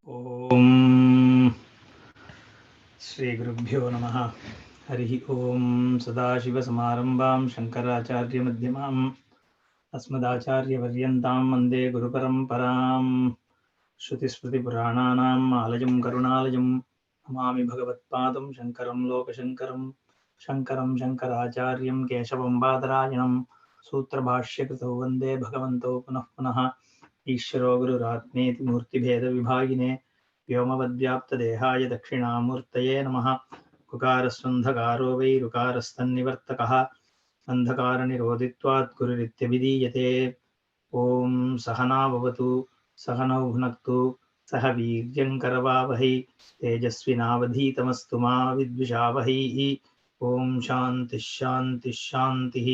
Om Shri Gurubhyo Namaha. Harihi Om Sadashiva Samarambam Shankaracharya Madhyamam Asmadacharya Varyantam Mande Guru Paramparam Shruti Smriti Purananam Alajam Karunalajam Namami Bhagavatpadam Shankaram Lokashankaram Shankaram Shankaracharyam Keshavam Badarayanam Sutra Bhashyakritau Vande Bhagavanto Punah Punah Ishvaro Gururatmeti Murti Bheda Vibhagine व्योमवद्व्याप्तदेहाय दक्षिणामूर्तये नमः कुकारस्वन्धकारो वै ऋकारस्तन्निवर्तकः अन्धकारनिरोधित्वात् गुरुरित्यभिधीयते ॐ सहना भवतु सहनौ भुनक्तु सह वीर्यङ्करवावहै तेजस्विनावधीतमस्तु मा विद्विषावहैः ॐ शान्तिः शान्तिः शान्तिः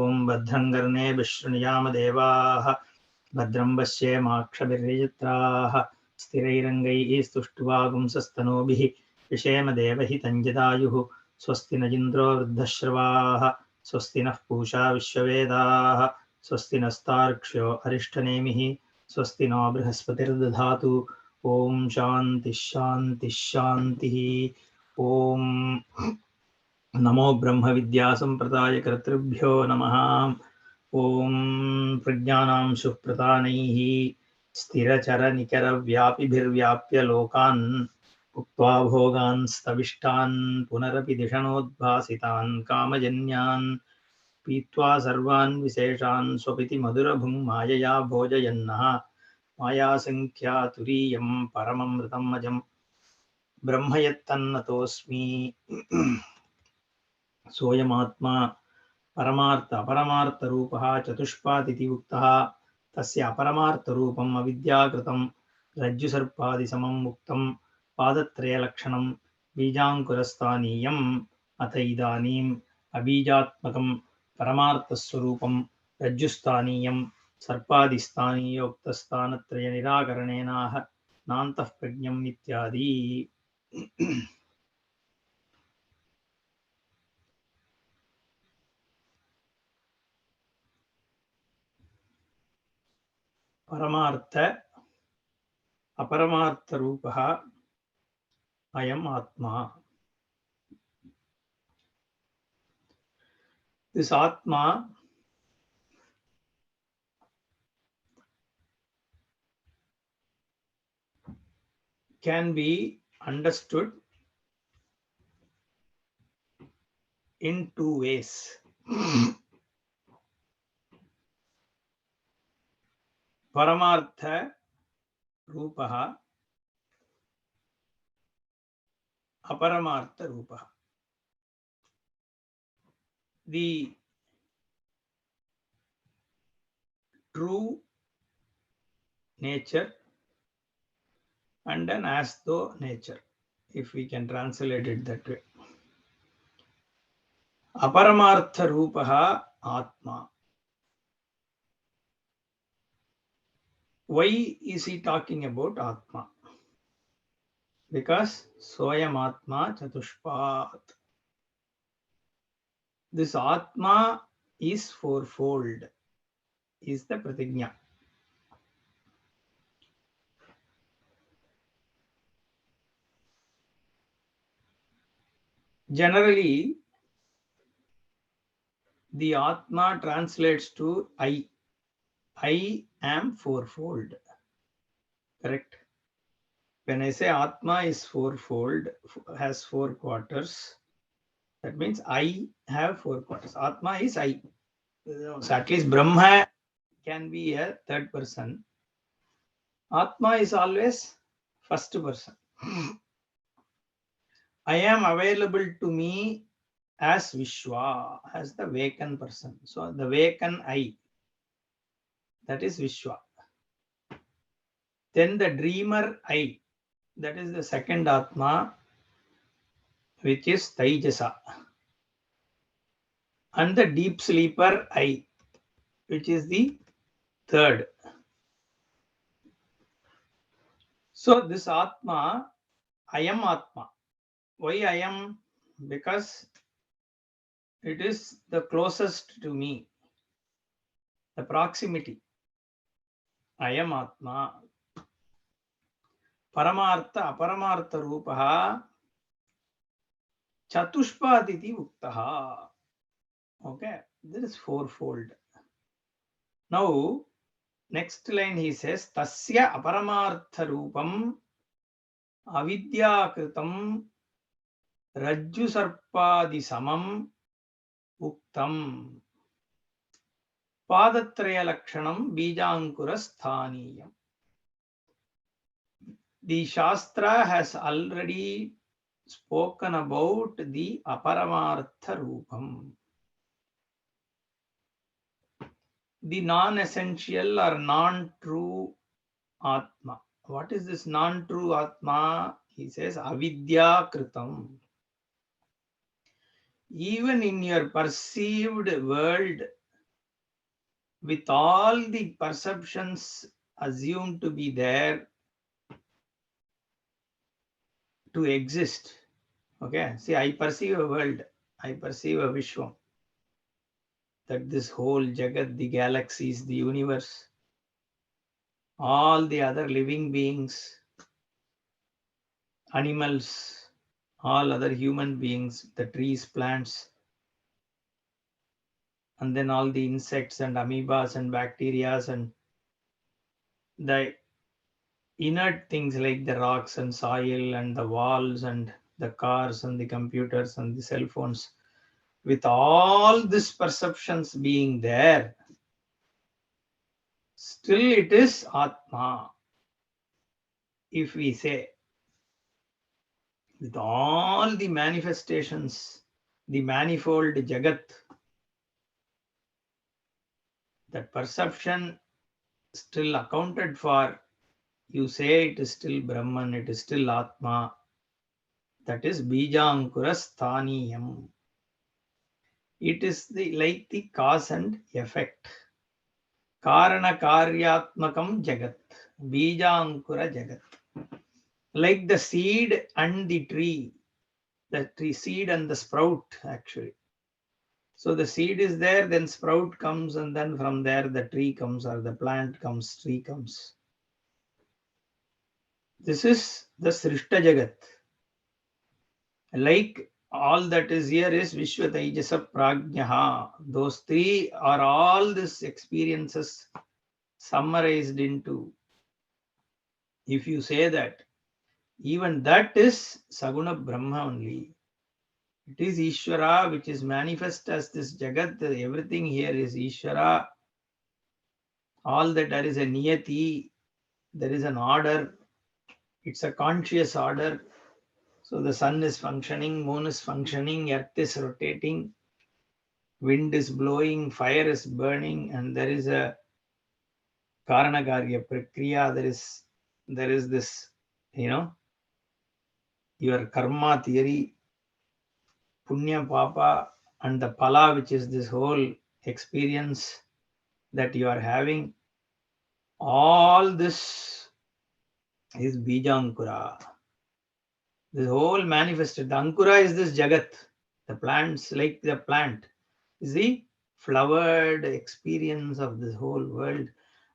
ॐ भद्रं कर्णेभिः शृणुयामदेवाः भद्रं पश्येमाक्षभिर्यजत्राः स्थिरैरङ्गैः स्तुष्ट्वागुंसस्तनूभिः विषेम देवहितं जदायुः स्वस्ति न इन्द्रो वृद्धश्रवाः स्वस्ति नः पूषा विश्ववेदाः स्वस्ति नस्तार्क्ष्यो अरिष्टनेमिः स्वस्ति नो बृहस्पतिर्दधातु ॐ शान्तिः शान्तिः शान्तिः ॐ नमो ब्रह्मविद्यासम्प्रदाय कर्तृभ्यो नमः ॐ प्रज्ञानां सुप्रधानैः स्थिरचरनिकरव्यापिभिर्व्याप्य लोकान् उक्त्वा भोगान् स्तविष्टान् पुनरपि दिषणोद्भासितान् कामजन्यान् पीत्वा सर्वान् विशेषान् स्वपिति मधुरभुङ् मायया भोजयन्नः मायासङ्ख्यातुरीयं परममृतम् अजं ब्रह्म यत्तन्नतोऽस्मि सोऽयमात्मा परमार्थ अपरमार्थरूपः चतुष्पादिति उक्तः तस्य अपरमार्थरूपम् अविद्याकृतं रज्जुसर्पादिसमं मुक्तं पादत्रयलक्षणं बीजाङ्कुरस्थानीयम् अथ इदानीम् अबीजात्मकं परमार्थस्वरूपं रज्जुस्थानीयं सर्पादिस्थानीयोक्तस्थानत्रयनिराकरणेनाह नान्तः प्रज्ञम् इत्यादि परमार्थ अपरमार्थरूपः अयम् आत्मा. This Atma can be understood in two ways. Paramartha Rupaha, Aparamartha Rupaha. The true nature and an as though nature, if we can translate it that way. Aparamartha Rupaha Atma. Why is he talking about Atma? Because Soyam Atma Chatushpat. This Atma is fourfold, is the Pratigna. Generally, the Atma translates to I. I am fourfold. Correct? When I say Atma is fourfold, has four quarters, that means I have four quarters. Atma is I. So at least Brahma can be a third person. Atma is always first person. I am available to me as Vishwa, as the vacant person. So the vacant I, that is Vishwa. Then the dreamer I, that is the second Atma, which is Taijasa. And the deep sleeper I, which is the third. So this Atma, I am Atma. Why I am? Because it is the closest to me, the proximity. I am Atma. Paramartha, Aparamartha Rupaha Chatushpaditi Uktaha. Okay, there is fourfold. Now, next line he says, Tasya Aparamartha Rupam Avidyakritam Rajju Sarpadi Samam Uktam Padatraya Lakshanam Bijankura Sthaniyam. The Shastra has already spoken about the Aparamartha Rupam, the non-essential or non-true Atma. What is this non-true Atma? He says, Avidya Kritam. Even in your perceived world, with all the perceptions assumed to be there to exist. Okay, see, I perceive a world, I perceive a Vishwam, that this whole Jagat, the galaxies, the universe, all the other living beings, animals, all other human beings, the trees, plants, and then all the insects and amoebas and bacteria and the inert things like the rocks and soil and the walls and the cars and the computers and the cell phones. With all these perceptions being there, still it is Atma. If we say, with all the manifestations, the manifold Jagat, that perception still accounted for, you say it is still Brahman, it is still Atma. That is Bijankura Sthaniyam. It is like the cause and effect. Karana Karyatmakam Jagat. Bijankura Jagat. Like the seed and the tree seed and the sprout actually. So the seed is there, then sprout comes, and then from there the tree comes, or the plant comes, tree comes. This is the Srishta Jagat. Like all that is here is Vishwa Taijasa Prajnaha. Those three are all these experiences summarized into. If you say that, even that is Saguna Brahma only. It is Ishvara which is manifest as this Jagat. Everything here is Ishvara. All that there is a Niyati, there is an order. It's a conscious order. So the sun is functioning, moon is functioning, earth is rotating, wind is blowing, fire is burning, and there is a Karanakarya Prakriya. There is this, your karma theory, Punya Papa, and the Pala, which is this whole experience that you are having. All this is Bijankura. This whole manifested. The Ankura is this Jagat. The plants, like the plant, is the flowered experience of this whole world.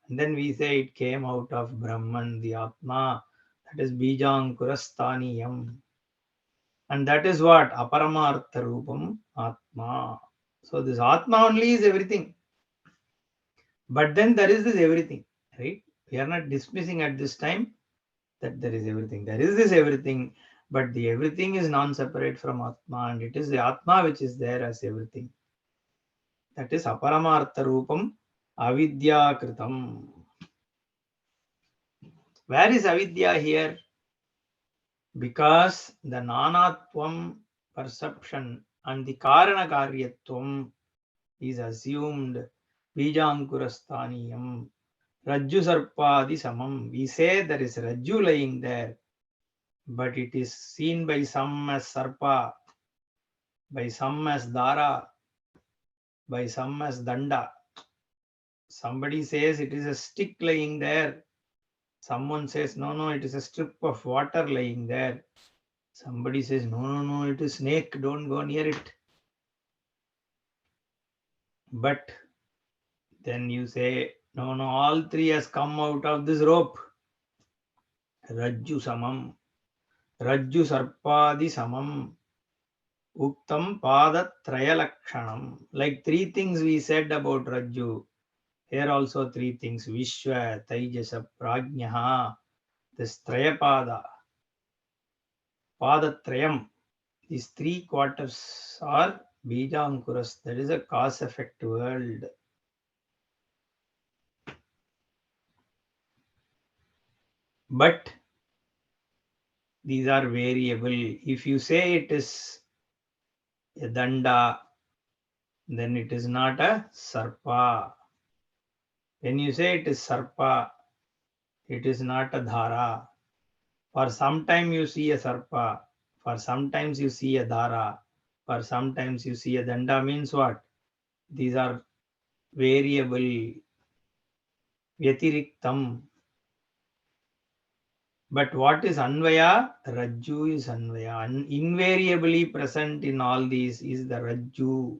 And then we say it came out of Brahman, the Atma. That is Bijankura Sthaniyam. And that is what? Aparamartha Rupam Atma. So this Atma only is everything. But then there is this everything, right? We are not dismissing at this time that there is everything. There is this everything, but the everything is non-separate from Atma, and it is the Atma which is there as everything. That is Aparamartha Rupam Avidya Kritam. Where is Avidya here? Because the Nanatvam perception and the Karana Karyatvam is assumed Bijankura Sthaniyam. Rajju Sarpadi Samam. We say there is Rajju lying there, but it is seen by some as Sarpa, by some as Dara, by some as Danda. Somebody says it is a stick lying there. Someone says, no, it is a strip of water lying there. Somebody says, no, it is snake, don't go near it. But then you say, no, all three has come out of this rope. Rajju samam. Rajju sarpadi samam. Uktam padatraya lakshanam. Like 3 things we said about Rajju. Here also 3 things. Vishwa, Taijasa, Prajnaha. This Trayapada. Padatrayam. These 3 quarters are Bijankuras. That is a cause-effect world. But these are variable. If you say it is a danda, then it is not a sarpa. When you say it is sarpa, it is not a dhara. For some time you see a sarpa, for sometimes you see a dhara, for sometimes you see a danda. Means what? These are variable, vyatiriktam. But what is Anvaya? Rajju is Anvaya. Invariably present in all these is the Rajju,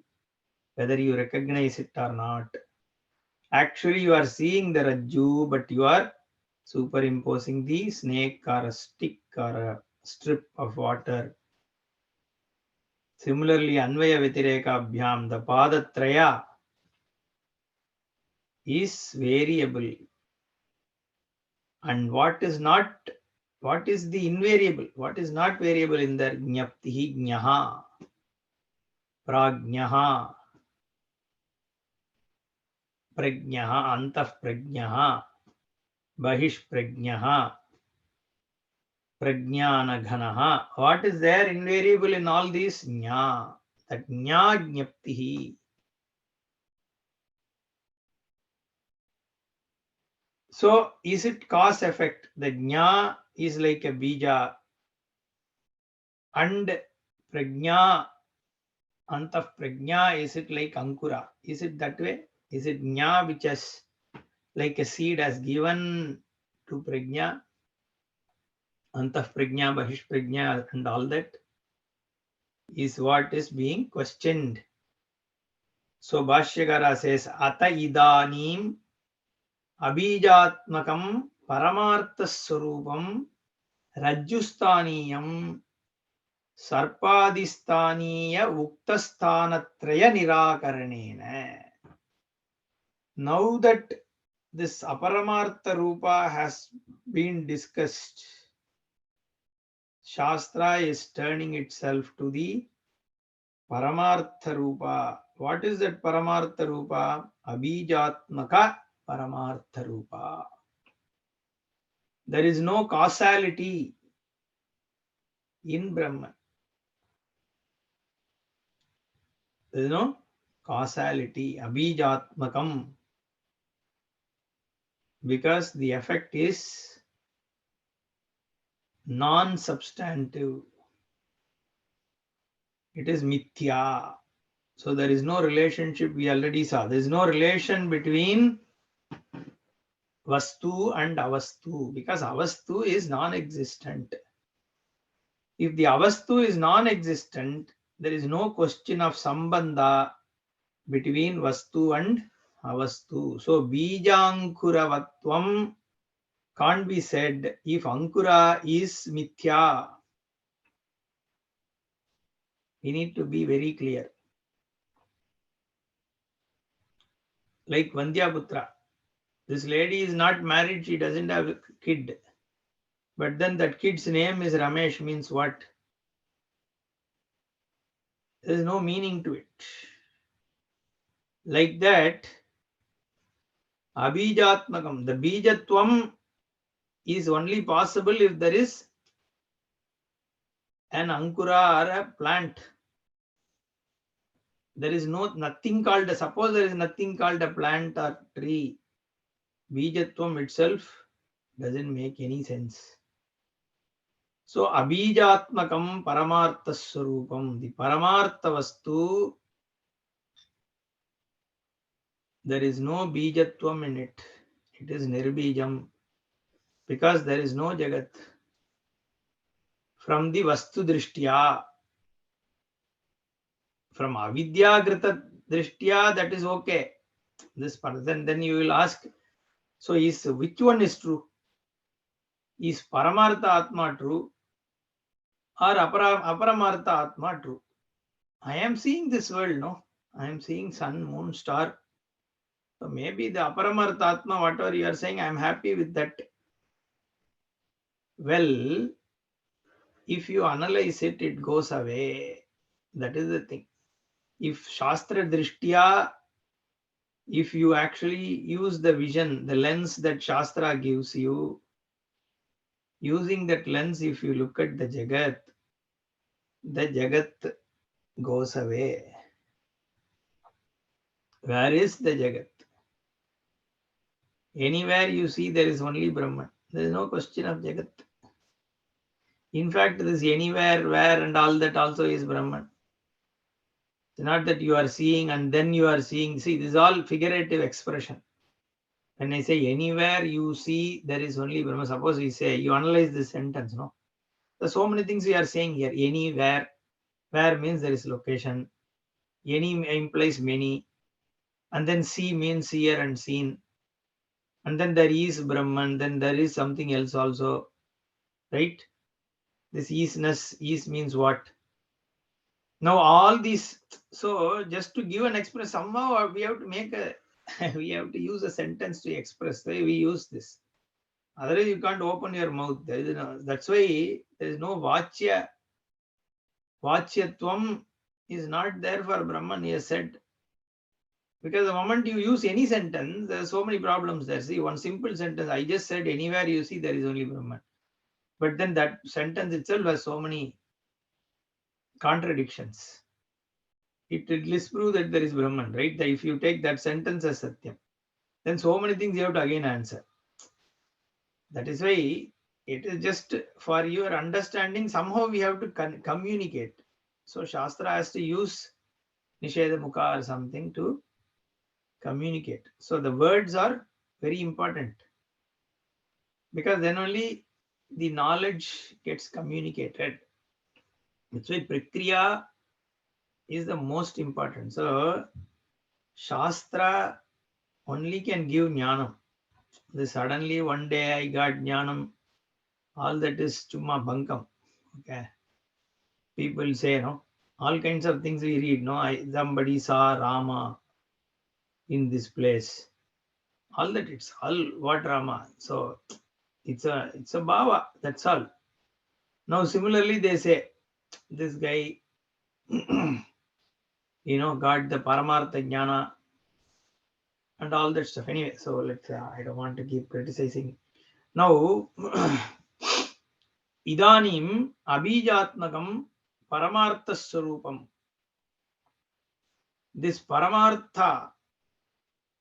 whether you recognize it or not. Actually, you are seeing the Rajju, but you are superimposing the snake or a stick or a strip of water. Similarly, Anvaya Vyatireka the Padatraya is variable. And what is the invariable? What is not variable in the Jnaptihi Jnaha, Prajnaha, Prajnaha, Antah Prajnaha, Bahish Prajnaha, Prajnana Ghanaha. What is there invariable in all these? Jna. That Jna Jnaptihi. So is it cause effect? The Jna is like a bija and Prajna, Antah Prajna, is it like Ankura? Is it that way? Is it Jna which has like a seed has given to Prajna? Antah Prajna, Bahish Prajna and all that is what is being questioned. So Bhashyakara says, Ata idanim abhijatmakam paramartha swarupam rajjustaniyam sarpadistaniya uktastanatraya nirakaranena. Now that this aparamartha rupa has been discussed, Shastra is turning itself to the Paramartha Rupa. What is that Paramartha Rupa? Abhijatmaka Paramartha Rupa. There is no causality in Brahman. There is no causality, Abhijatmakam, because the effect is non-substantive. It is mithya. So there is no relationship, we already saw. There is no relation between Vastu and Avastu, because Avastu is non-existent. If the Avastu is non-existent, there is no question of Sambandha between Vastu and Avastu. So Bijankuravatvam can't be said if Ankura is Mithya. We need to be very clear. Like Vandhyaputra. This lady is not married, she doesn't have a kid. But then that kid's name is Ramesh, means what? There is no meaning to it. Like that, Abhijatmakam, the Bijatvam is only possible if there is an Ankura or a plant. There is nothing called, suppose there is nothing called a plant or tree. Bijatvam itself doesn't make any sense. So Abhijatmakam Paramartha Swarupam, the Paramartha Vastu, there is no Bijatvam in it. It is Nirbijam, because there is no Jagat. From the Vastu Drishtya, from Avidyagrita Drishtya, that is okay. This person, then you will ask, so which one is true? Is Paramartha Atma true or Aparamartha Atma true? I am seeing this world, no? I am seeing sun, moon, star. So maybe the Aparamartha Atma, whatever you are saying, I am happy with that. Well, if you analyze it, it goes away. That is the thing. If Shastra Drishtya, if you actually use the vision, the lens that Shastra gives you, using that lens, if you look at the Jagat goes away. Where is the Jagat? Anywhere you see, there is only Brahman. There is no question of Jagat. In fact, this anywhere, where, and all that also is Brahman. It's not that you are seeing and then you are seeing. See, this is all figurative expression. When I say anywhere you see, there is only Brahman. Suppose we say, you analyze this sentence, no? There's so many things we are saying here. Anywhere, where means there is location. Any implies many. And then see means here and seen. And then there is Brahman, then there is something else also. Right? This isness, is means what? Now all these, so just to give an expression, somehow we have to make a, we have to use a sentence to express the way we use this. Otherwise you can't open your mouth. There is no, that's why there is no vachya. Vachyatvam is not there for Brahman, he has said. Because the moment you use any sentence, there are so many problems there. See, one simple sentence, I just said anywhere you see there is only Brahman. But then that sentence itself has so many contradictions. It disproves that there is Brahman, right? That if you take that sentence as Satyam, then so many things you have to again answer. That is why it is just for your understanding, somehow we have to communicate. So Shastra has to use Nisheda Mukha or something to communicate. So the words are very important because then only the knowledge gets communicated. That's why Prakriya is the most important. So Shastra only can give Jnanam. Suddenly one day I got Jnanam, all that is Chumma Bankam. Okay. People say, no, all kinds of things we read. No, somebody saw Rama in this place. All that, it's all what Rama. So it's a bhava, that's all. Now similarly they say this guy got the Paramartha Jnana and all that stuff. Anyway, so let's I don't want to keep criticizing. Now Idanim Abhijatmakam Paramartha Swarupam. This Paramartha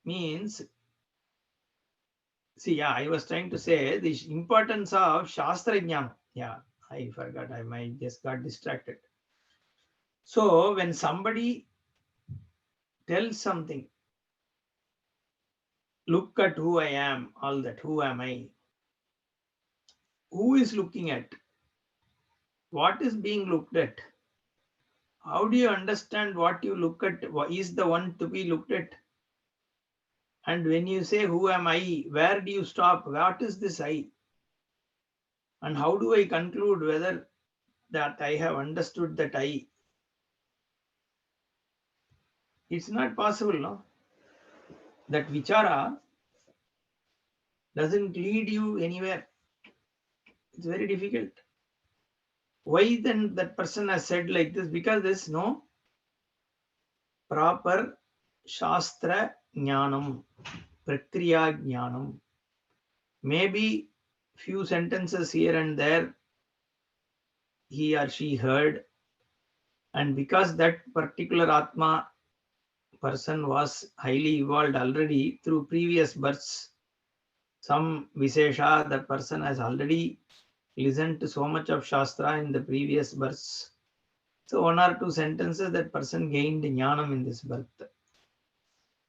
means, see, I was trying to say the importance of Shastra Jnana. I forgot, I might just got distracted. So when somebody tells something, look at who I am, all that, who am I? Who is looking at? What is being looked at? How do you understand what you look at? What is the one to be looked at? And when you say, who am I? Where do you stop? What is this I? And how do I conclude whether that I have understood that I? It's not possible, no? That vichara doesn't lead you anywhere. It's very difficult. Why then that person has said like this? Because there's no proper Shastra Jnanam, Prakriya Jnanam. Maybe few sentences here and there he or she heard, and because that particular Atma person was highly evolved already through previous births, some Vishesha, that person has already listened to so much of Shastra in the previous births. So one or two sentences that person gained Jnanam in this birth.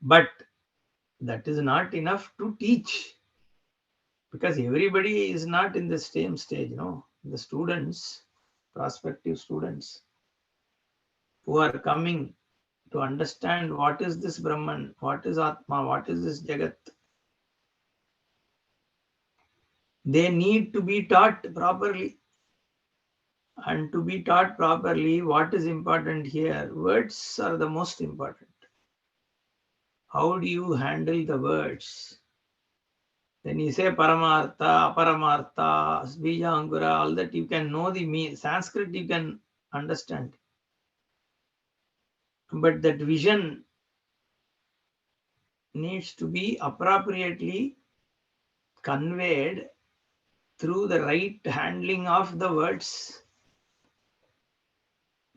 But that is not enough to teach, because everybody is not in the same stage. The students, prospective students who are coming to understand what is this Brahman, what is Atma, what is this Jagat. They need to be taught properly. And to be taught properly, what is important here? Words are the most important. How do you handle the words? When you say Paramartha, Aparamartha, Bija, all that, you can know the meaning. Sanskrit you can understand. But that vision needs to be appropriately conveyed through the right handling of the words.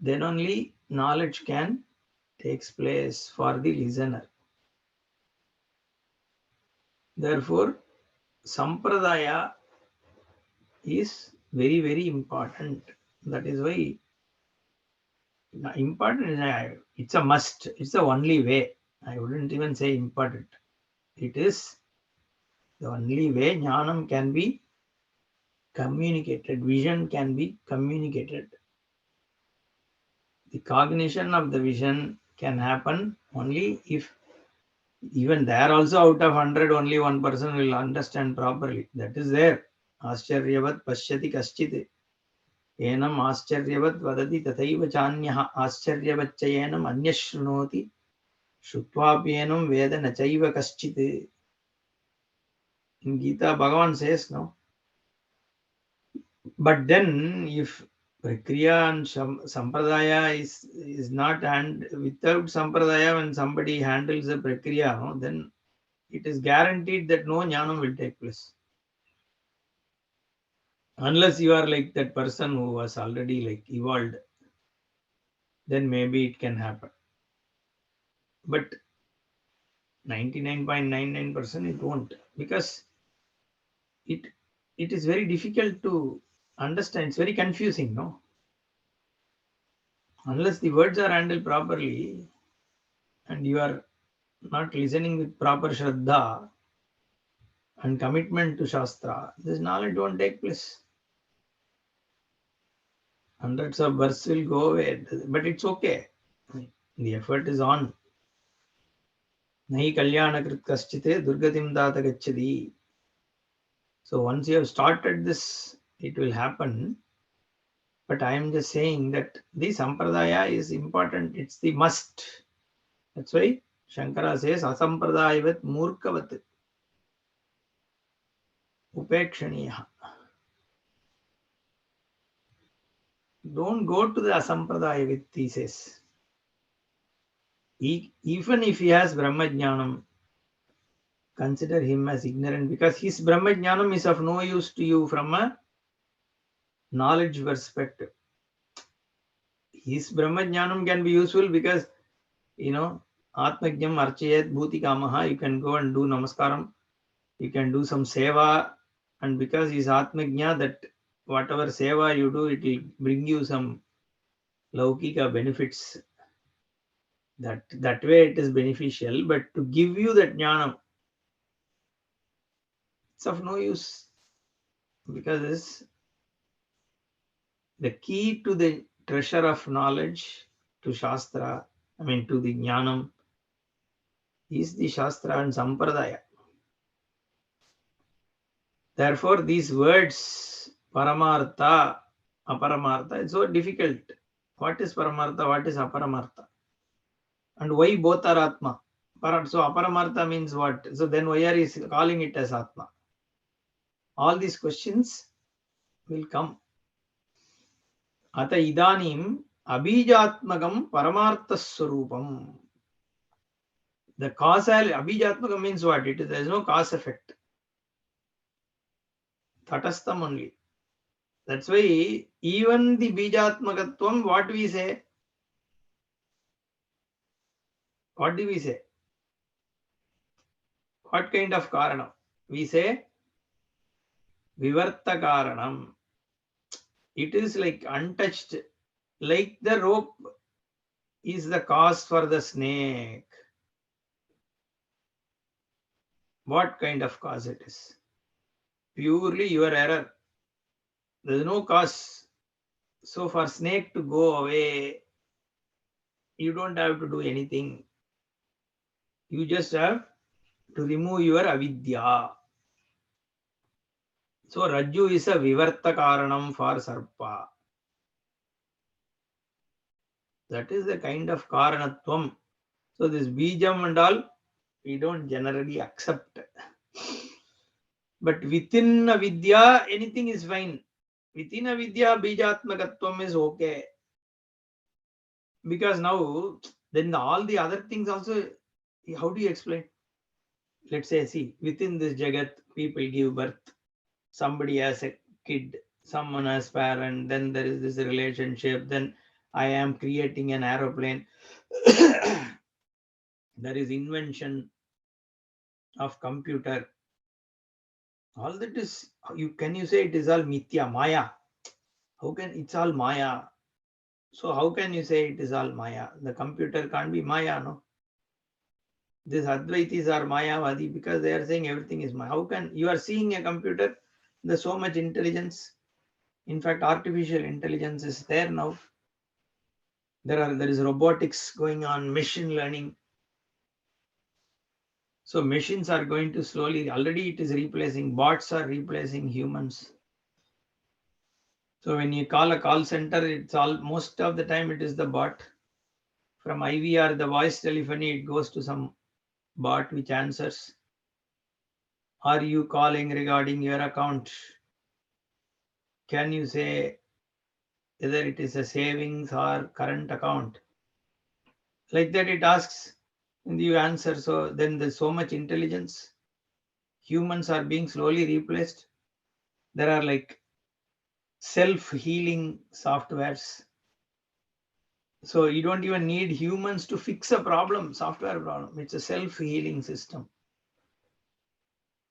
Then only knowledge can takes place for the listener. Therefore, Sampradaya is very, very important. That is why important, it's a must. It's the only way. I wouldn't even say important. It is the only way jnanam can be communicated, vision can be communicated. The cognition of the vision can happen only if even there also out of 100 only one person will understand properly. That is there. Ascharyavat pashyati kaschit. Enam ascharyavat vadati tathaiva chanyah ascharyavatchayenam anyashrunoti shutvapyenam veda nachaiva kaschit. In Gita, Bhagavan says, no. But then if Prakriya and Sampradaya is not, and without Sampradaya, when somebody handles the Prakriya, no, then it is guaranteed that no jnanam will take place. Unless you are like that person who was already like evolved, then maybe it can happen. But 99.99% it won't, because it is very difficult to understand. It's very confusing, no? Unless the words are handled properly and you are not listening with proper shraddha and commitment to Shastra, this knowledge won't take place. Hundreds of verses will go away, but it's okay. The effort is on. Nahi kalyanakrit kaschite durgatim data gacchadi. So once you have started this, it will happen. But I am just saying that the sampradaya is important. It's the must. That's why Shankara says asampradayavat murkavat upekshaniya. Don't go to the asampradaya with thesis. Even if he has Brahmajnanam, consider him as ignorant, because his Brahmajnanam is of no use to you from a knowledge perspective. His Brahmajnanam can be useful because, Atmajnam Archayat Bhuti Kamaha, you can go and do Namaskaram, you can do some Seva, and because he's Atmajna, that whatever Seva you do, it will bring you some Laukika benefits. That way it is beneficial, but to give you that jnanam, it's of no use, because the key to the treasure of knowledge, to Shastra, to the jnanam, is the Shastra and Sampradaya. Therefore, these words, Paramartha, Aparamartha, it's so difficult. What is Paramartha? What is Aparamartha? And why both are Atma? So Aparamartha means what? So then why are you calling it as Atma? All these questions will come. Ata idanim abhijatmakam paramarthaswarupam. The causal abhijatmakam means what? There is no cause effect. Tatastham only. That's why even the bijatmakatvam, what we say? What do we say? What kind of karanam? We say vivarta karanam. It is like untouched, like the rope is the cause for the snake. What kind of cause it is? Purely your error. There is no cause. So for snake to go away, you don't have to do anything. You just have to remove your avidya. So Rajju is a Vivarta Karanam for Sarpa. That is the kind of Karanatvam. So this Bijam and all, we don't generally accept. But within a Vidya, anything is fine. Within a Vidya, Bijatmakatvam is okay. Because now, then all the other things also, how do you explain? Let's say, see, within this Jagat, people give birth. Somebody has a kid, someone has parent, then there is this relationship, then I am creating an aeroplane. There is invention of computer. All that is, you say it is all mithya, maya? How can it's all maya? So how can you say it is all maya? The computer can't be maya, no? These Advaitis are Mayavadi because they are saying everything is maya. How can you are seeing a computer? There's so much intelligence. In fact, artificial intelligence is there now. There is robotics going on, machine learning. So machines are going to slowly, already it is replacing, bots are replacing humans. So when you call a call center, it's all, most of the time it is the bot. From IVR, the voice telephony, it goes to some bot which answers. Are you calling regarding your account? Can you say whether it is a savings or current account? Like that it asks and you answer. So then there's so much intelligence. Humans are being slowly replaced. There are like self-healing softwares. So you don't even need humans to fix a problem, software problem. It's a self-healing system.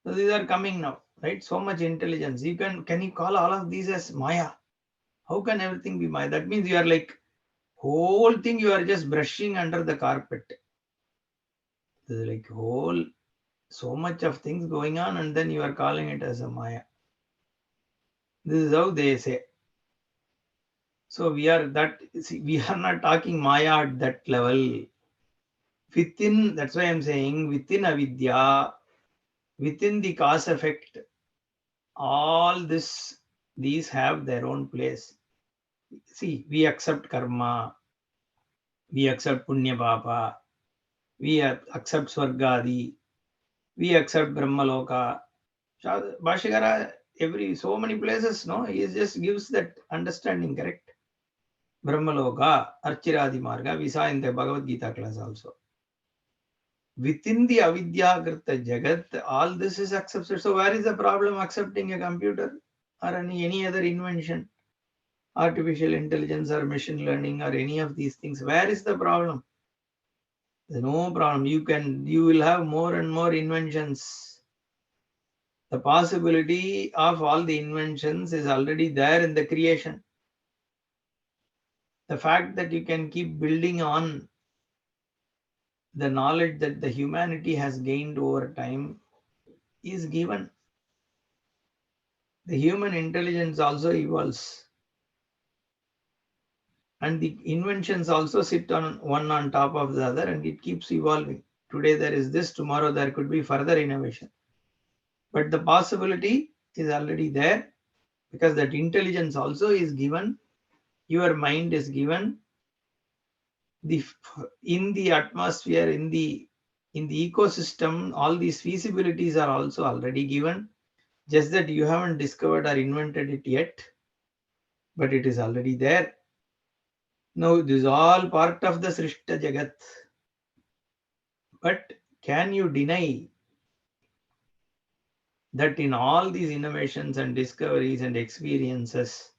So these are coming now, right? So much intelligence. Can you call all of these as Maya? How can everything be Maya? That means you are like whole thing you are just brushing under the carpet. There's like whole so much of things going on, and then you are calling it as a Maya. This is how they say. So we are not talking Maya at that level. Within, that's why I'm saying within avidya, within the cause effect, all these have their own place. See, we accept karma, we accept punya papa, we accept swargadi, we accept brahmaloka. Bhashikara, every so many places, no, he just gives that understanding, correct? Brahmaloka, Archiradi Marga, we saw in the Bhagavad Gita class also. Within the avidyakrita jagat, all this is accepted. So where is the problem accepting a computer or any other invention, artificial intelligence or machine learning or any of these things? Where is the problem? There's no problem. You will have more and more inventions. The possibility of all the inventions is already there in the creation. The fact that you can keep building on the knowledge that the humanity has gained over time is given. The human intelligence also evolves. And the inventions also sit on one on top of the other and it keeps evolving. Today there is this, tomorrow there could be further innovation. But the possibility is already there because that intelligence also is given. Your mind is given. In the atmosphere, in the ecosystem, all these feasibilities are also already given. Just that you haven't discovered or invented it yet, but it is already there. Now, this is all part of the Srishta Jagat. But can you deny that in all these innovations and discoveries and experiences,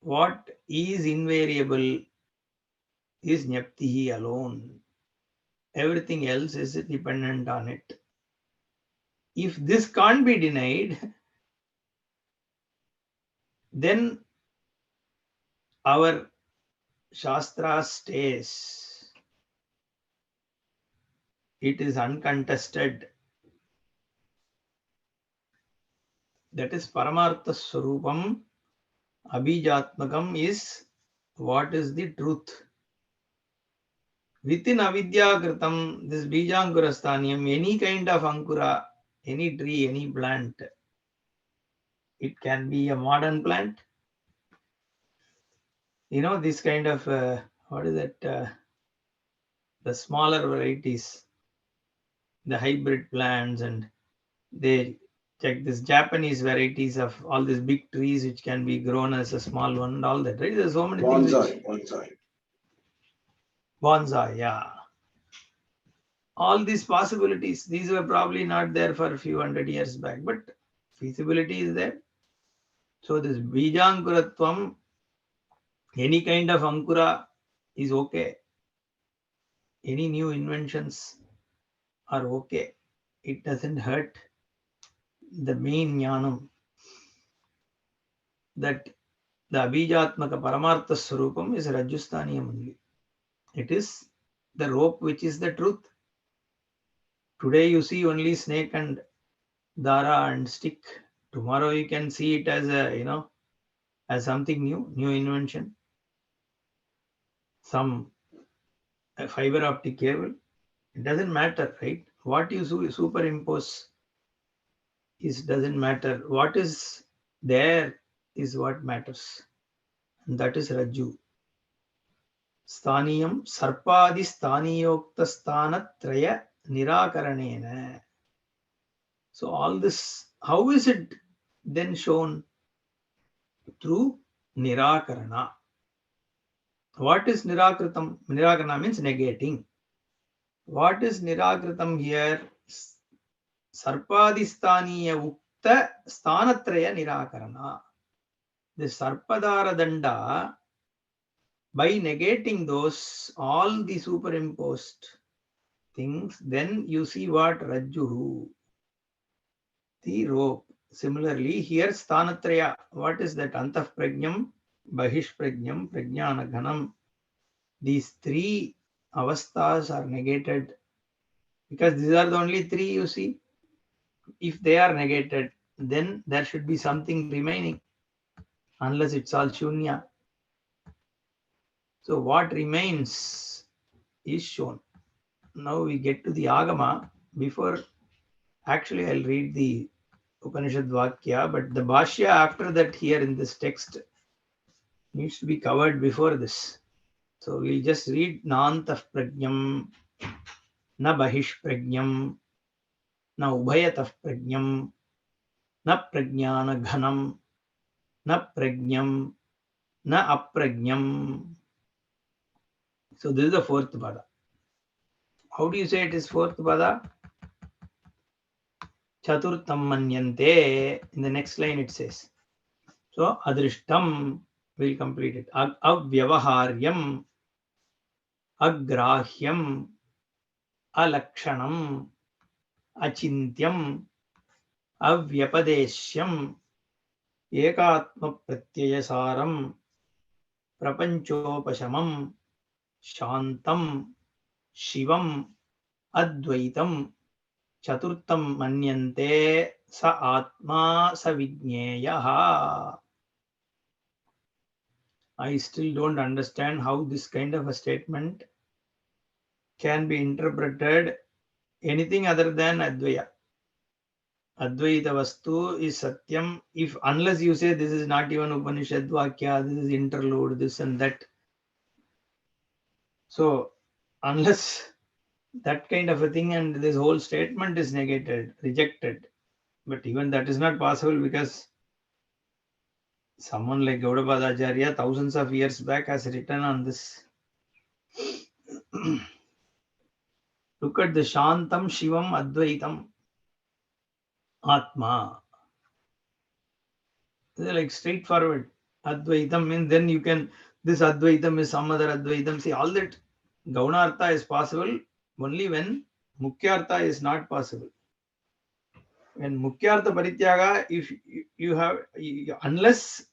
what is invariable is Nyaptihi alone? Everything else is dependent on it. If this can't be denied, then our Shastra stays. It is uncontested. That is Paramartha Swarupam. Abhijatmakam is what is the truth. Within avidya kritam, this bijankurasthaniyam, any kind of ankura, any tree, any plant. It can be a modern plant. This kind of, what is it? The smaller varieties, the hybrid plants, and they check this Japanese varieties of all these big trees which can be grown as a small one and all that, right? There's so many things. Bonsai, yeah. All these possibilities, these were probably not there for a few hundred years back, but feasibility is there. So this Bijankuratvam, any kind of Ankura is okay. Any new inventions are okay. It doesn't hurt the main jnanam, that the Abhijatmaka Paramartha Swarupam is Rajusthaniyam only. It is the rope which is the truth. Today you see only snake and dara and stick. Tomorrow you can see it as a, as something new invention. Some fiber optic cable. It doesn't matter, right? What you superimpose doesn't matter. What is there is what matters. And that is Rajju. Sthaniyam sarpadi sthaniyokta sthanatraya nirakaranena. So all this, how is it then shown? Through nirakarana. What is nirakritam? Nirakarana means negating. What is nirakritam here? Sarpadisthaniya ukta sthanatraya nirakarana. The sarpadara danda, by negating those, all the superimposed things, then you see what? Rajjuhu, the rope. Similarly, here sthanatraya, what is that? Antah prajnam, bahish prajnam, prajnana ghanam. These three avasthas are negated because these are the only three you see. If they are negated, then there should be something remaining, unless it's all shunya. So what remains is shown. Now we get to the Agama. Before, actually I'll read the Upanishad Vakya, but the Bhashya after that here in this text needs to be covered before this. So we'll just read Nantah prajnam, na bahish prajnam, na ubhayatah prajnam, na prajnana ghanam, na prajnam, na aprajnam. So this is the fourth pada. How do you say it is fourth pada? Chaturtam manyante. In the next line it says. So adrishtam, we'll complete it. Avyavaharyam, agrahyam, alakshanam, achintyam, avyapadeshyam, ekatma pratyayasaram, prapanchopashamam, shantam, shivam, advaitam, chaturtam manyante sa atma sa vijñeyaha. I still don't understand how this kind of a statement can be interpreted anything other than Advaya. Advaita Vastu is Satyam, unless you say this is not even Upanishad Vakya, this is interlude, this and that. So unless that kind of a thing, and this whole statement is negated, rejected. But even that is not possible, because someone like Gaudapada Acharya thousands of years back has written on this. Look at the Shantam Shivam Advaitam Atma. They're like straightforward. Advaitam means then you can, this Advaitam is some other Advaitam. See, all that Gaunartha is possible only when Mukyartha is not possible. When Mukyartha Parityaga, if you have, unless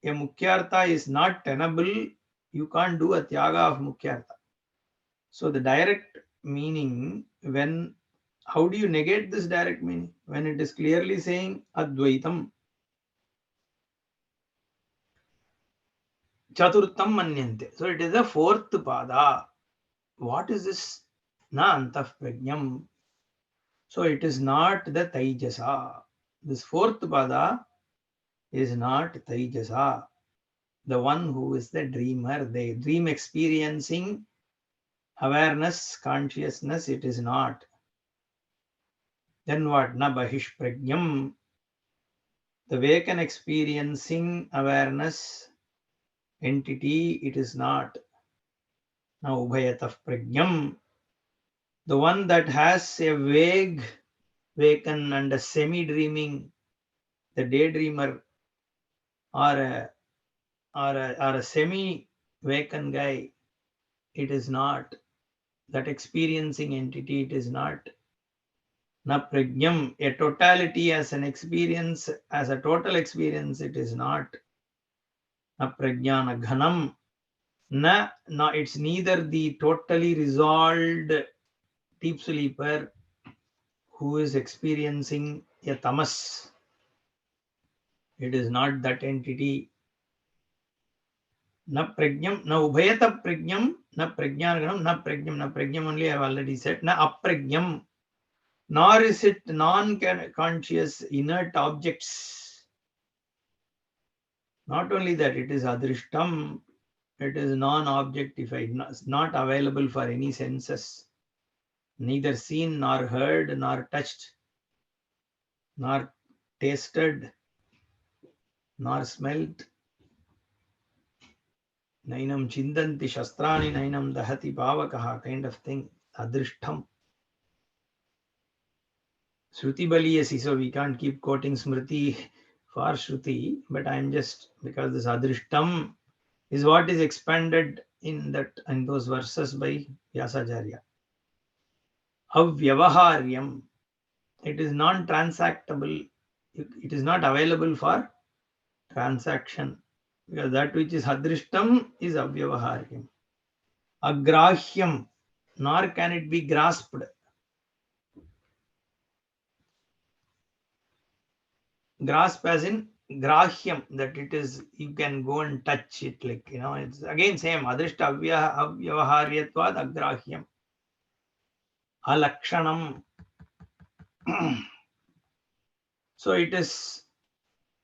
a Mukyartha is not tenable, you can't do a Tyaga of Mukyartha. So the direct meaning, how do you negate this direct meaning? When it is clearly saying Advaitam. Chaturtam manyante. So it is the fourth pada. What is this? Na antah prajnam. So it is not the Taijasa. This fourth pada is not Taijasa. The one who is the dreamer, the dream experiencing awareness, consciousness, it is not. Then what? Na bahish prajnam. The waken experiencing awareness entity, it is not. Na ubhayatah prajnam. The one that has a vague waken and a semi-dreaming, the daydreamer or a semi-waken guy, it is not. That experiencing entity, it is not. Na prajnam, a totality as an experience, as a total experience, it is not. Na prajnana ghanam, na, it's neither the totally resolved deep sleeper who is experiencing a tamas. It is not that entity. Na prajnam, na ubhayata prajnam, na prajnanaganam, na prajnam only I have already said. Na aprajnam, nor is it non-conscious inert objects. Not only that, it is adrishtam, it is non-objectified, not available for any senses, neither seen nor heard nor touched, nor tasted, nor smelt. Nainam chindanti shastrani, nainam dahati pavakaha, kind of thing. Adrishtam. Shruti baliyasi, so we can't keep quoting Smriti for Shruti, but I'm just, because this adrishtam is what is expanded in those verses by Vyasacharya. Avyavaharyam, it is non-transactable, it is not available for transaction, because that which is adrishtam is avyavaharyam. Agrahyam, nor can it be grasped. Grasp as in grahyam, that it is, you can go and touch it, like, it's again same, adrishta avyavaharyatvad agrahyam. Alakshanam. So it is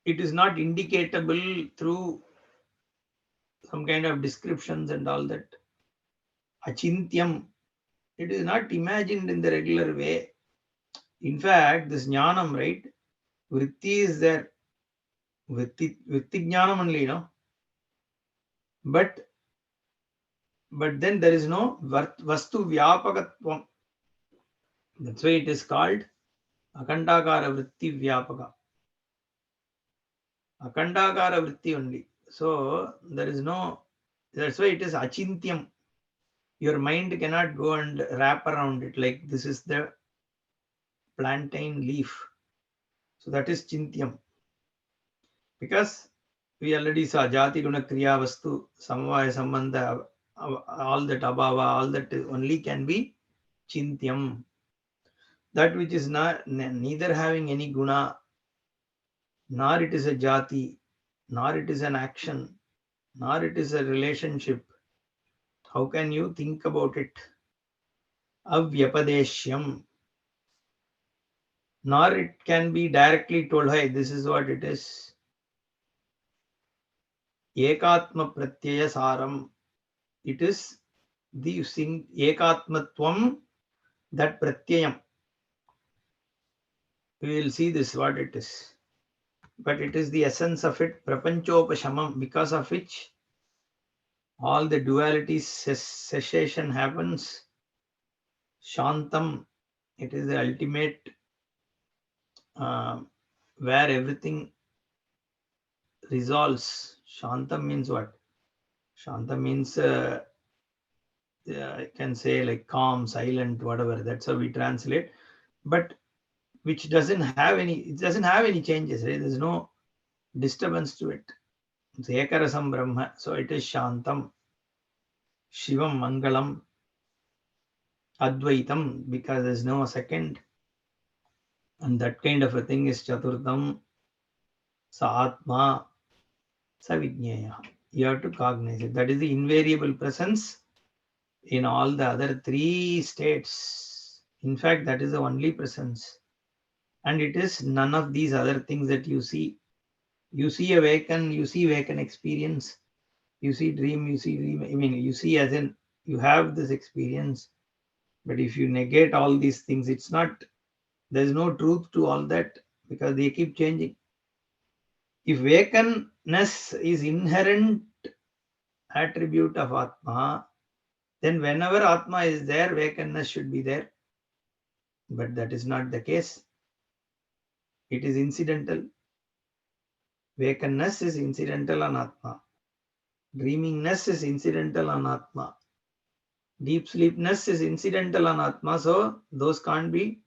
not indicatable through some kind of descriptions and all that. Achintyam, it is not imagined in the regular way. In fact, this jnanam, right? Vritti is there. Vritti jnanam only, But then there is no vastu vyapakatvam. That's why it is called akandakara vritti vyapaka. Akandakara vritti only. So there is no, that's why it is achintyam. Your mind cannot go and wrap around it like this is the plantain leaf. So that is chintyam. Because we already saw jati guna kriya vastu samvaya sambandha, all that abhava, all that only can be chintyam. That which is not neither having any guna, nor it is a jati, nor it is an action, nor it is a relationship. How can you think about it? Avyapadeshyam. Nor it can be directly told, hey, this is what it is. Ekatma pratyaya saram. It is the ekatmatvam, that pratyayam. We will see this, what it is. But it is the essence of it, prapanchopashamam, because of which all the dualities cessation happens. Shantam, it is the ultimate where everything resolves. Shantam means what? Shantam means I can say like calm, silent, whatever. That's how we translate. But which doesn't have any changes, right? There's no disturbance to it. It's Ekarasam Brahma. So it is Shantam. Shivam Mangalam. Advaitam, because there's no second. And that kind of a thing is Chaturtham. Sa Atma. Sa Vijnaya. You have to cognize it. That is the invariable presence in all the other three states. In fact, that is the only presence. And it is none of these other things that you see. You see awaken, you see awaken experience, you see dream, you see dream. I mean, you see as in you have this experience. But if you negate all these things, it's not, there's no truth to all that because they keep changing. If wakenness is inherent attribute of Atma, then whenever Atma is there, wakenness should be there. But that is not the case. It is incidental. Wakenness is incidental on Atma. Dreamingness is incidental on Atma. Deep sleepness is incidental on Atma. So those can't be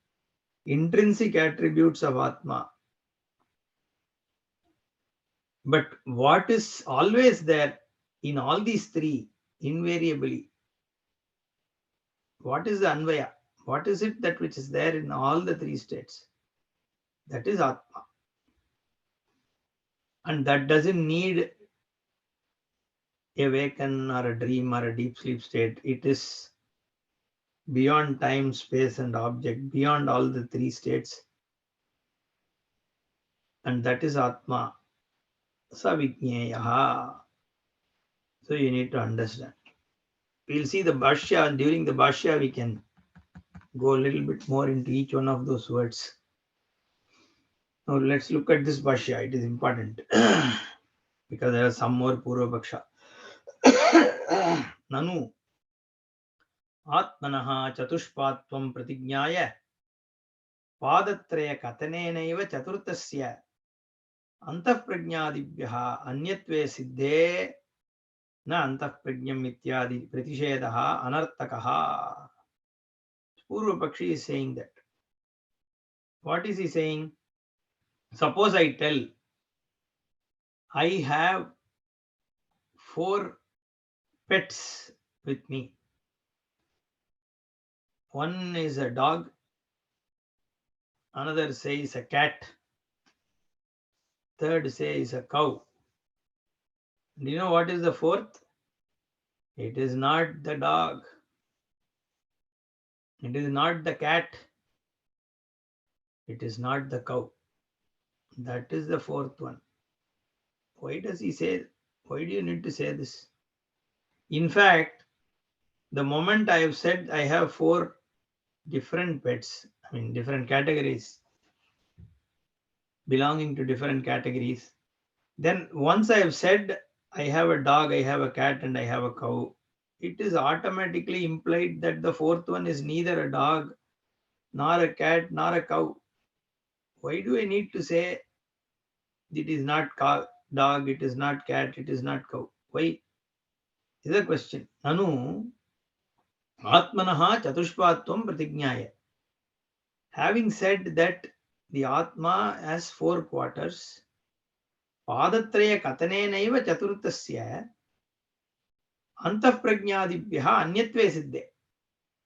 intrinsic attributes of Atma. But what is always there in all these three, invariably, what is the Anvaya? What is it that which is there in all the three states? That is Atma. And that doesn't need a waken or a dream or a deep sleep state. It is beyond time, space, and object, beyond all the three states. And that is Atma. Savijñeyaha. So you need to understand. We'll see the Bhashya. During the Bhashya, we can go a little bit more into each one of those words. Now let's look at this Bhashya. It is important because there are some more Purva Bhaksha. Nanu Atmanaha Chatushpatvam Pratignyaya Padatraya Katanenaiva Chaturtasya Antःप्रज्ञादिभ्यः अन्यत्वे सिद्धे न antःप्रज्ञम् इत्यादि प्रतिषेधः अनर्थकः. Purva Pakshi is saying that. What is he saying? Suppose I tell I have 4 pets with me. One is a dog, another says a cat, third says a cow. Do you know what is the fourth? It is not the dog. It is not the cat. It is not the cow. That is the fourth one. Why does he say? Why do you need to say this? In fact, the moment I have said I have 4 different pets, I mean different categories, belonging to different categories, then once I have said I have a dog, I have a cat, and I have a cow, it is automatically implied that the fourth one is neither a dog, nor a cat, nor a cow. Why do I need to say it is not dog, it is not cat, it is not cow? Why? Is a question. Nanu Atmanaha Chatushpatvam Pratignyaya. Having said that the Atma has 4 quarters, Padatraya Katanenaiva Chaturtasya Antःप्रज्ञादिभ्यः अन्यत्वे सिद्धे.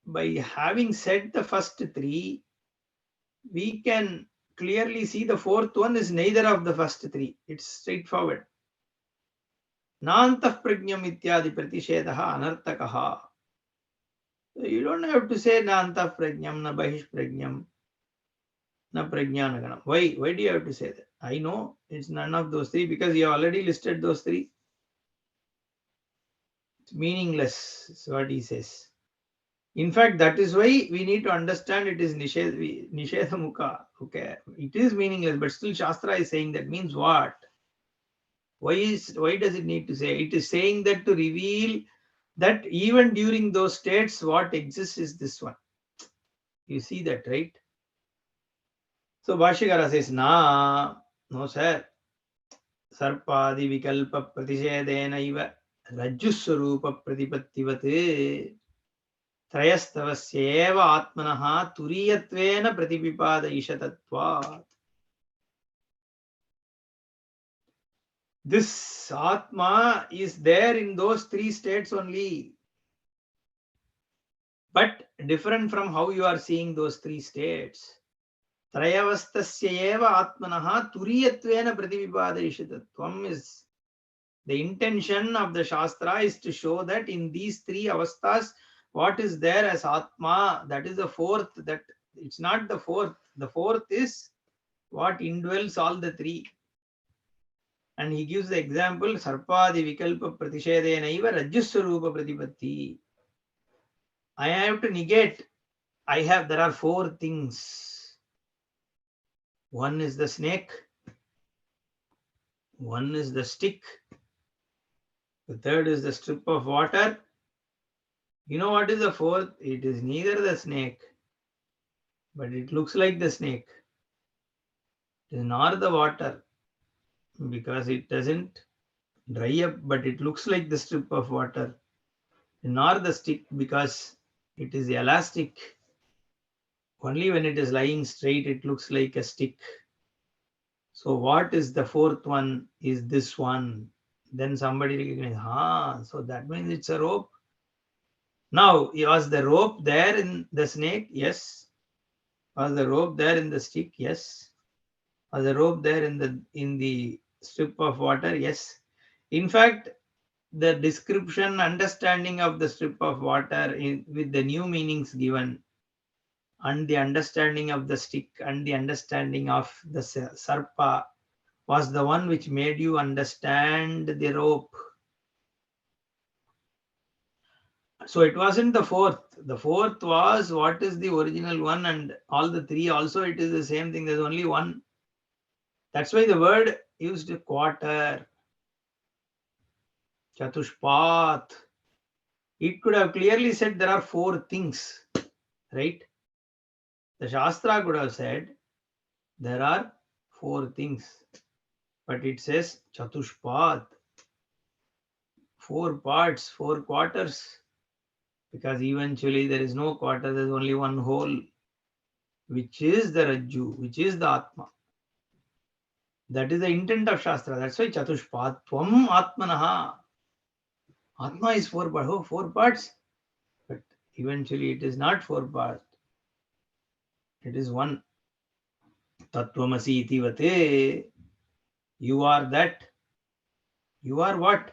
By having said the first 3, we can clearly see the fourth one is neither of the first 3. It's straightforward. Nantःप्रज्ञम् इत्यादि प्रतिषेधः अनर्थकः. So you don't have to say na antःप्रज्ञम्, na बहिष्प्रज्ञम्, na prajnanaganam. Why do you have to say that? I know it's none of those 3 because you have already listed those 3. It's meaningless, is what he says. In fact, that is why we need to understand it is Nishedha Mukha. Okay, it is meaningless, but still Shastra is saying that means what? Why does it need to say? It is saying that to reveal that even during those states, what exists is this one. You see that, right? So Bhashyakara says, no sir. Sarpadi vikalpa pratishedena iva rajjuswarupa pratipattivate त्रयस्तवस्येव आत्मनः तुरीयत्वेन प्रतिपिपादयिषतत्वात्. This Atma is there in those 3 states only, but different from how you are seeing those 3 states. Trayavastasya eva atmanaha turiyatvena pratipipadayishitatvam is the intention of the Shastra is to show that in these 3 avasthas, what is there as Atma, that is the fourth, that it's not the fourth. The fourth is what indwells all the three. And he gives the example, Sarpadi Vikalpa Pratishedhenaiva Rajyaswarupa Pratipatti. I have to negate. There are four things. One is the snake. One is the stick. The third is the strip of water. You know what is the fourth? It is neither the snake, but it looks like the snake. It is nor the water, because it doesn't dry up, but it looks like the strip of water. Nor the stick, because it is elastic. Only when it is lying straight, it looks like a stick. So what is the fourth one? Is this one. Then somebody recognizes, so that means it's a rope. Now, was the rope there in the snake? Yes. Was the rope there in the stick? Yes. Was the rope there in the strip of water? Yes. In fact, the description, understanding of the strip of water with the new meanings given, and the understanding of the stick and the understanding of the sarpa was the one which made you understand the rope. So it wasn't the fourth. The fourth was what is the original one, and all the three also it is the same thing. There's only one. That's why the word used quarter, chatushpat. It could have clearly said there are four things, right? The Shastra could have said there are four things, but it says chatushpat, four parts, four quarters, because eventually there is no quarter, there's only one whole, which is the Rajju, which is the Atma. That is the intent of Shastra. That's why Chatushpatvam Atmanaha. Atma is four parts. Oh, four parts. But eventually it is not four parts. It is one. Tattvamasi iti vate. You are that. You are what?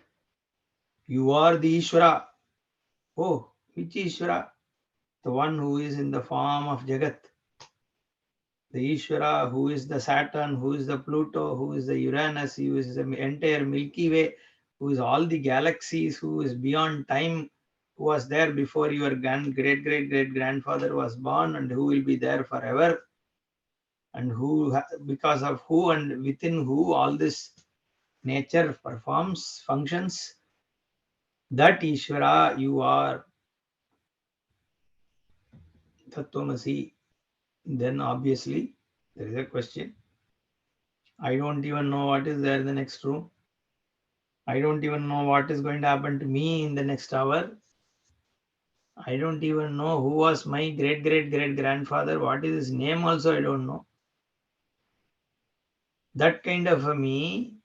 You are the Ishvara. Oh, which Ishvara? The one who is in the form of Jagat. The Ishvara, who is the Saturn, who is the Pluto, who is the Uranus, who is the entire Milky Way, who is all the galaxies, who is beyond time, who was there before your great grandfather was born, and who will be there forever, and who, because of who and within who all this nature performs, functions. That Ishvara you are. Tattvamasi. Then obviously there is a question. I don't even know what is there in the next room. I don't even know what is going to happen to me in the next hour. I don't even know who was my great grandfather. What is his name also I don't know. That kind of a me,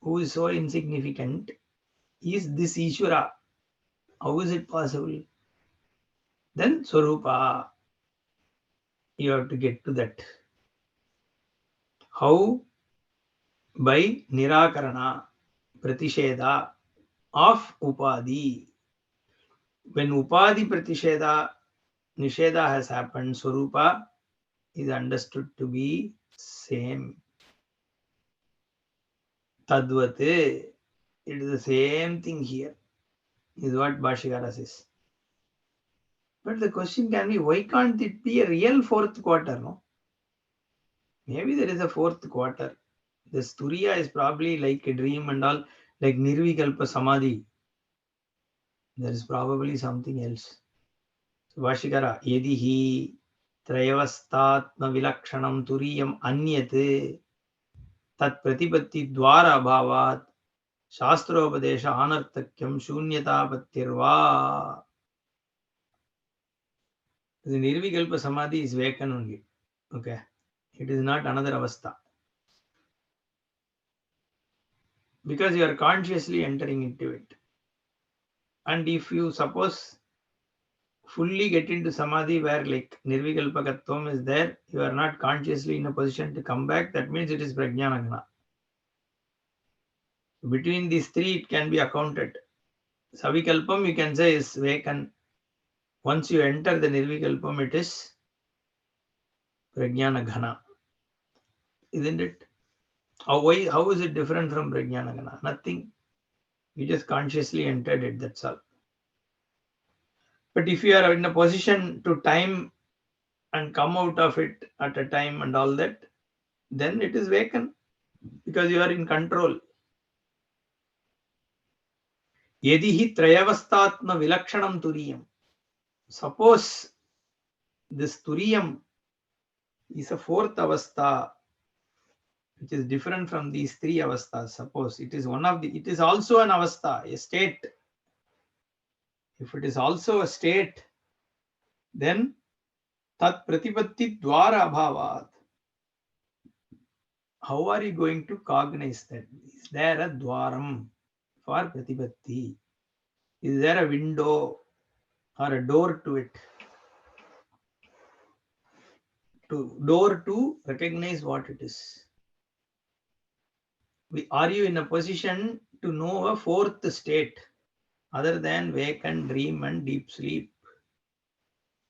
who is so insignificant, is this Ishvara. How is it possible? Then Swarupa. You have to get to that. How? By Nirakarana, Pratisheda of Upadi. When Upadi Pratisheda, Nisheda has happened, Swarupa is understood to be same. Tadvat, it is the same thing here, is what Bhashikara says. But the question can be, why can't it be a real fourth quarter? No? Maybe there is a fourth quarter. This Turiya is probably like a dream and all, like Nirvikalpa Samadhi. There is probably something else. So Bhashikara, Yedihi Trayavastatma Vilakshanam Turiyam Anyate Tat Pratipatti Dwara Bhavat Shastropadesha Anartakyam Shunyatapattirva. The Nirvikalpa Samadhi is vacant only. Okay. It is not another avastha. Because you are consciously entering into it. And if you suppose fully get into Samadhi where like Nirvikalpakatvam is there, you are not consciously in a position to come back, that means it is Prajnanagna. Between these three, it can be accounted. Savikalpam, you can say, is vacant. Once you enter the Nirvikalpam, it is Prajnana Ghana. Isn't it? How is it different from Prajnana Ghana? Nothing. You just consciously entered it, that's all. But if you are in a position to time and come out of it at a time and all that, then it is vacant because you are in control. Yedi hi trayavastatma vilakshanam turiyam. Suppose this turiyam is a fourth avastha, which is different from these three avasthas. Suppose it is it is also an avastha, a state. If it is also a state, then tat pratipatti dwara abhavat. How are you going to cognize that? Is there a dwaram for pratipatti? Is there a window or a door to it? Door to recognize what it is. Are you in a position to know a fourth state other than vacant, dream and deep sleep,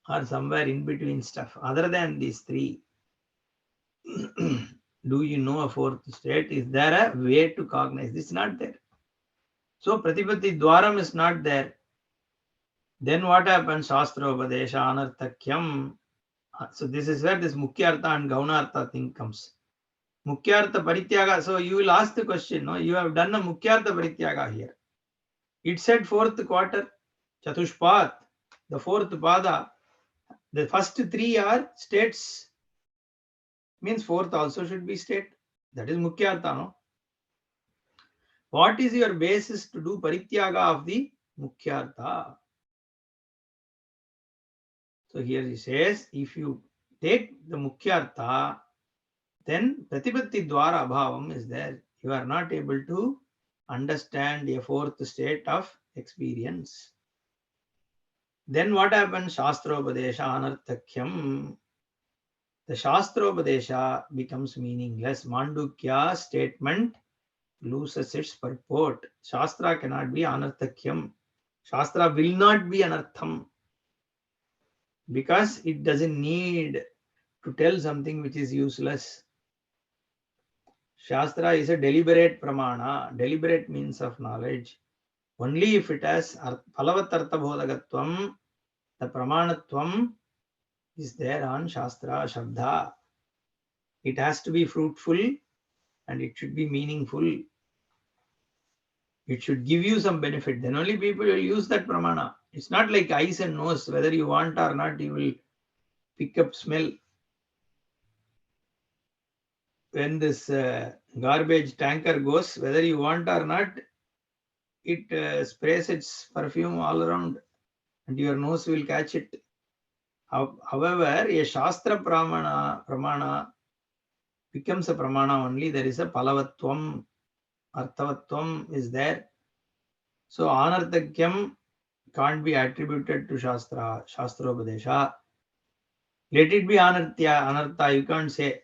or somewhere in between stuff other than these three? Do you know a fourth state? Is there a way to cognize? This is not there. So Pratipatti Dwaram is not there. Then what happens? Shastra Upadesha Anarthakyam. So this is where this Mukyartha and Gaunartha thing comes. Mukyartha Parityaga. So you will ask the question, no? You have done a Mukyartha Parityaga here. It said fourth quarter, Chatushpat, the fourth pada. The first three are states. Means fourth also should be state. That is Mukyartha, no? What is your basis to do Parityaga of the Mukyartha? So here he says, if you take the Mukyartha, then Pratipatti Dwara Abhavam is there. You are not able to understand a fourth state of experience. Then what happens? Shastrobadesha Anarthakyam. The Shastrobadesha becomes meaningless. Mandukya statement loses its purport. Shastra cannot be Anarthakyam. Shastra will not be Anartham because it doesn't need to tell something which is useless. Shastra is a deliberate pramana, deliberate means of knowledge. Only if it has Palavatartha Bodhagatvam, the pramanatvam is there on Shastra Shabda. It has to be fruitful and it should be meaningful. It should give you some benefit. Then only people will use that pramana. It's not like eyes and nose. Whether you want or not, you will pick up smell. When this garbage tanker goes, whether you want or not, it sprays its perfume all around and your nose will catch it. However, a Shastra pramana becomes a pramana only. There is a palavatvam, arthavatvam is there. So anarthakyam can't be attributed to Shastra, Shastrobadesha. Let it be anartha, you can't say.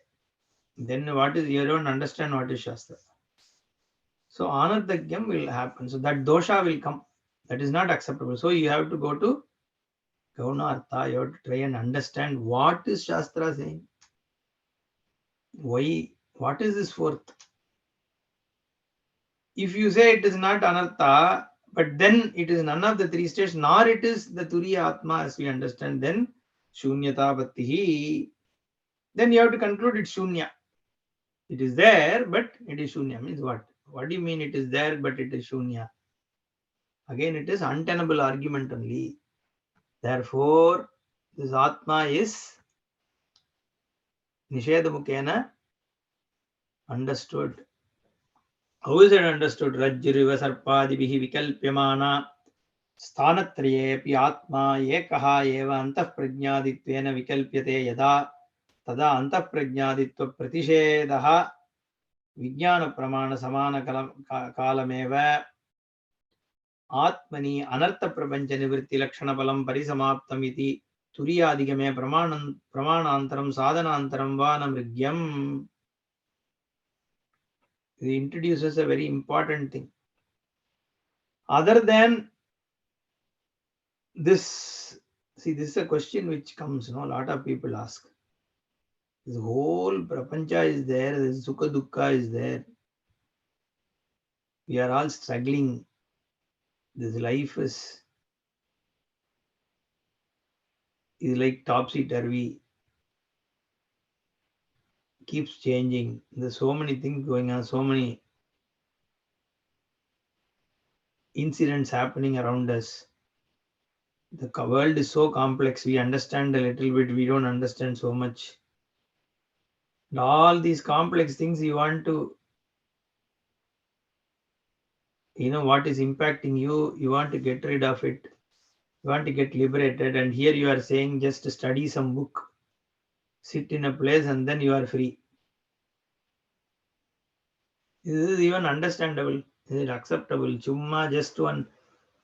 Then what is, you don't understand what is Shastra. So anarthakyam will happen. So that dosha will come. That is not acceptable. So you have to go to Gaunartha. You have to try and understand what is Shastra saying. Why? What is this fourth? If you say it is not anartha, but then it is none of the three states, nor it is the Turiya Atma as we understand, then Shunyata Bhattihi, then you have to conclude it's Shunya. It is there, but it is Shunya. Means what? What do you mean it is there, but it is Shunya? Again, it is untenable argument only. Therefore, this Atma is Nishedamukena understood. How is it understood? Rajjiriva Sarpadibihi Vikalpyamana Sthanatrayepi Atma Ekaha Eva Antah Prajnaditvena Vikalpyate Yada Tada Antah Prajnaditva Pratishedaha Vijnana Pramana Samana Kalameva Atmani Anartha Prapancha Nivritti Lakshana Palam Parisamaptam iti Turiyadigame Pramanantaram Sadhanantaram Vanamrigyam. He introduces a very important thing. Other than this See, this is a question which comes, a lot of people ask. This whole prapancha is there, this sukha dukkha is there. We are all struggling. This life is like topsy-turvy, keeps changing. There's so many things going on, so many incidents happening around us. The world is so complex. We understand a little bit, we don't understand so much. And all these complex things you want to, what is impacting you, you want to get rid of it. You want to get liberated. And here you are saying just study some book, sit in a place, and then you are free. This is even understandable. Is it acceptable? Chumma, just one,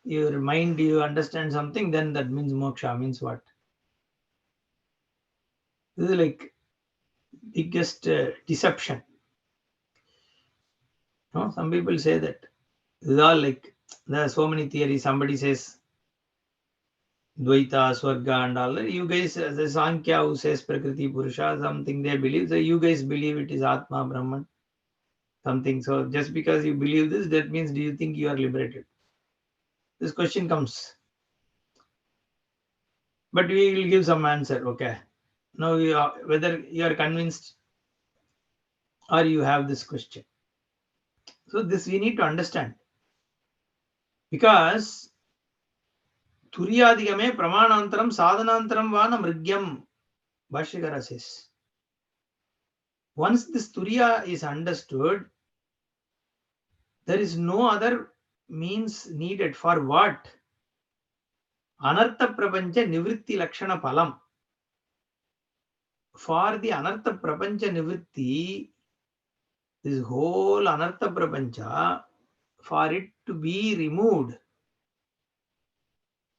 your mind, you understand something, then that means moksha. Means what? This is like biggest deception. No, some people say that. This is all like, there are so many theories. Somebody says Dvaita, Swarga, and all. You guys, the Sankhya who says Prakriti, Purusha, something they believe. So you guys believe it is Atma, Brahman, something. So just because you believe this, that means do you think you are liberated? This question comes. But we will give some answer. Okay. Now, whether you are convinced or you have this question. So this we need to understand. Because Turiyadigame Pramanantaram Sadhanantaram Vana Mrigyam, Bhashyakara says. Once this Turiya is understood, there is no other means needed for what? Anartha Prapancha Nivritti Lakshana Palam. For the Anartha Prapancha Nivritti, this whole Anartha Prapancha, for it to be removed,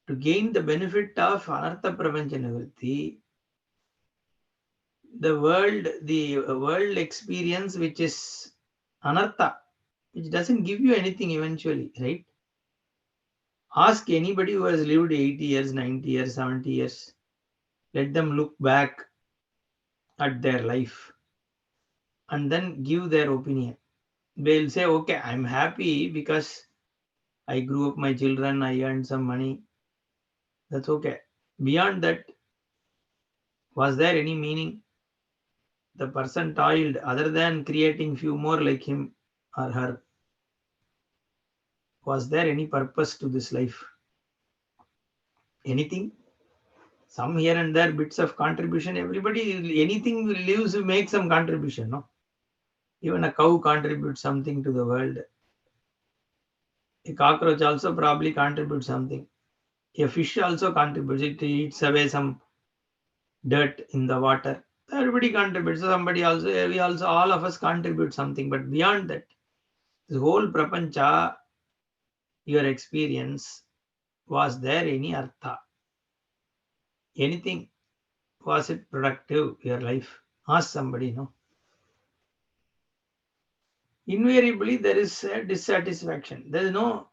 to gain the benefit of Anartha Prapancha Nivritti, the world experience which is Anartha, which doesn't give you anything eventually, right? Ask anybody who has lived 80 years, 90 years, 70 years. Let them look back at their life and then give their opinion. They'll say, okay, I'm happy because I grew up my children, I earned some money. That's okay. Beyond that, was there any meaning? The person toiled other than creating few more like him or her. Was there any purpose to this life? Anything? Some here and there bits of contribution. Everybody, anything lives will make some contribution, no? Even a cow contributes something to the world. A cockroach also probably contributes something. A fish also contributes. It eats away some dirt in the water. Everybody contributes. Somebody also, we also, all of us contribute something. But beyond that, this whole prapancha, your experience, was there any artha? Anything? Was it productive, your life? Ask somebody, no? Invariably, there is a dissatisfaction. There is no,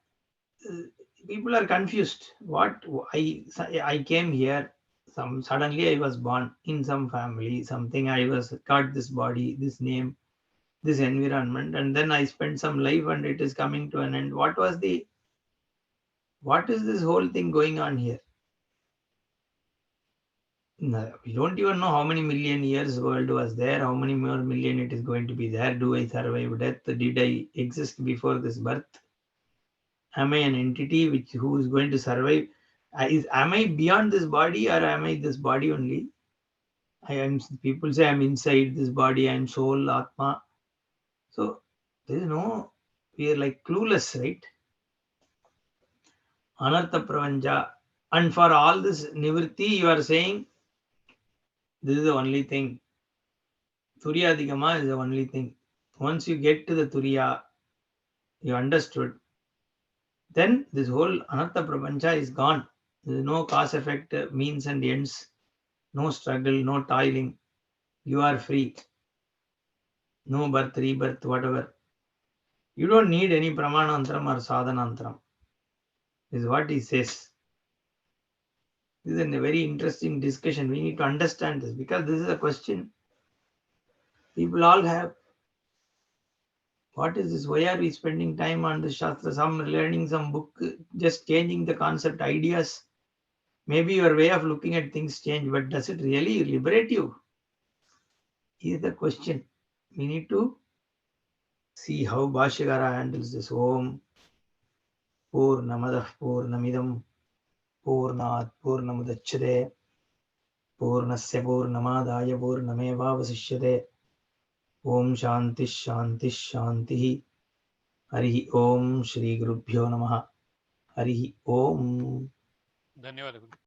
people are confused. What I came here, suddenly I was born in some family, something I was got this body, this name, this environment, and then I spent some life and it is coming to an end. What is this whole thing going on here? No, we don't even know how many million years world was there, how many more million it is going to be there. Do I survive death? Did I exist before this birth? Am I an entity who is going to survive? Am I beyond this body or am I this body only? People say I'm inside this body, I'm soul, Atma. So there is no, we are like clueless, right? Anartha Pravancha. And for all this nivritti, you are saying this is the only thing. Turiya Digama is the only thing. Once you get to the Turiya, you understood, then this whole Anartha Prapancha is gone. There is no cause effect, means and ends, no struggle, no toiling. You are free. No birth, rebirth, whatever. You don't need any Pramanantram or Sadhanantram. Is what he says. This is a very interesting discussion. We need to understand this because this is a question people all have. What is this? Why are we spending time on the Shastra? Some learning some book, just changing the concept, ideas. Maybe your way of looking at things change, but does it really liberate you? Is the question. We need to see how Bhashyakara handles this. Om Purnamadah Purnamidam Purnat Purnamudachyate Purnasya Purnamadaya Purnamevavasishyate Om Shanti Shanti Shanti Harihi Om Shri Gurubhyo Namaha Harihi Om. ಧನ್ಯವಾದಗಳು.